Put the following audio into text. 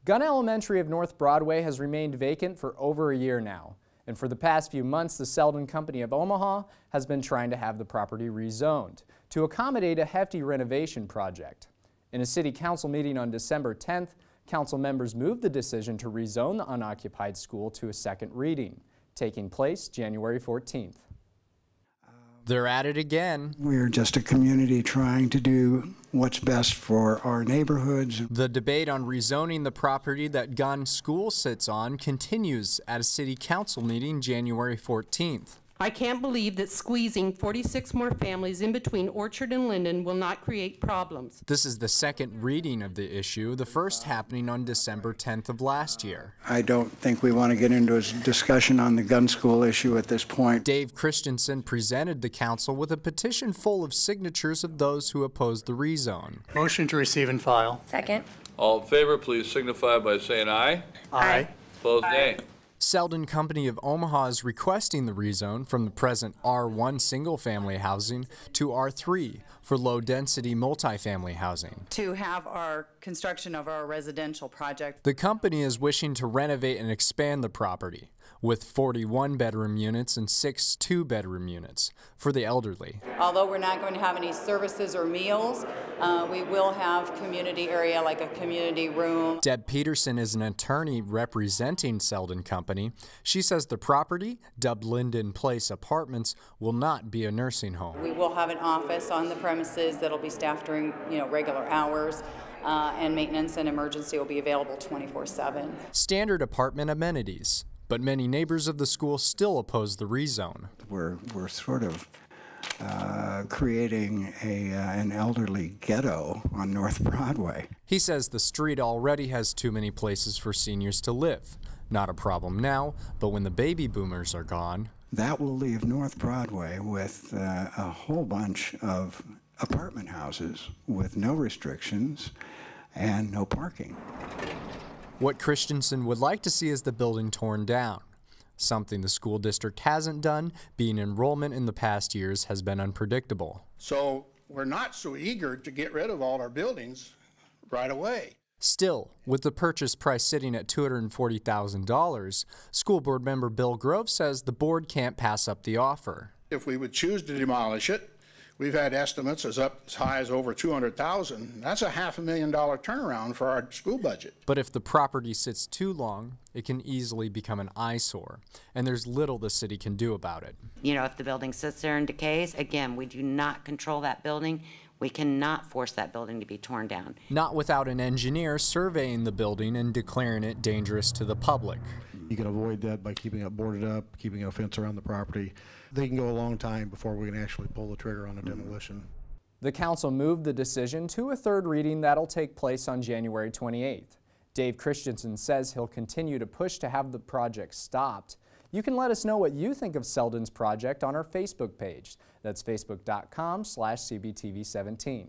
Gunn Elementary of North Broadway has remained vacant for over a year now. And for the past few months, the Seldin Company of Omaha has been trying to have the property rezoned to accommodate a hefty renovation project. In a city council meeting on December 10th, council members moved the decision to rezone the unoccupied school to a second reading, taking place January 14th. They're at it again. We're just a community trying to do what's best for our neighborhoods. The debate on rezoning the property that Gunn School sits on continues at a city council meeting January 14th. I can't believe that squeezing 46 more families in between Orchard and Linden will not create problems. This is the second reading of the issue, the first happening on December 10th of last year. I don't think we want to get into a discussion on the Gunn School issue at this point. Dave Christensen presented the council with a petition full of signatures of those who opposed the rezone. Motion to receive and file. Second. All in favor, please signify by saying aye. Aye. Opposed, nay. Seldin Company of Omaha is requesting the rezone from the present R1 single-family housing to R3 for low-density multifamily housing. To have our construction of our residential project. The company is wishing to renovate and expand the property with 41 bedroom units and 6 two-bedroom units for the elderly. Although we're not going to have any services or meals, we will have community area like a community room. Deb Peterson is an attorney representing Seldin Company. She says the property, dubbed Linden Place Apartments, will not be a nursing home. We will have an office on the premises that'll be staffed during regular hours. And maintenance and emergency will be available 24/7. Standard apartment amenities, but many neighbors of the school still oppose the rezone. We're sort of creating an elderly ghetto on North Broadway. He says the street already has too many places for seniors to live. Not a problem now, but when the baby boomers are gone. That will leave North Broadway with a whole bunch of apartment houses with no restrictions and no parking. What Christensen would like to see is the building torn down, something the school district hasn't done, being enrollment in the past years has been unpredictable. So we're not so eager to get rid of all our buildings right away. Still, with the purchase price sitting at $240,000, school board member Bill Grove says the board can't pass up the offer. If we would choose to demolish it, we've had estimates as high as over $200,000. That's a $500,000 turnaround for our school budget. But if the property sits too long, it can easily become an eyesore, and there's little the city can do about it. If the building sits there and decays, again, we do not control that building. We cannot force that building to be torn down. Not without an engineer surveying the building and declaring it dangerous to the public. You can avoid that by keeping it boarded up, keeping a fence around the property. They can go a long time before we can actually pull the trigger on a demolition. The council moved the decision to a third reading that'll take place on January 28th. Dave Christensen says he'll continue to push to have the project stopped. You can let us know what you think of Seldin's project on our Facebook page. That's facebook.com/CBTV17.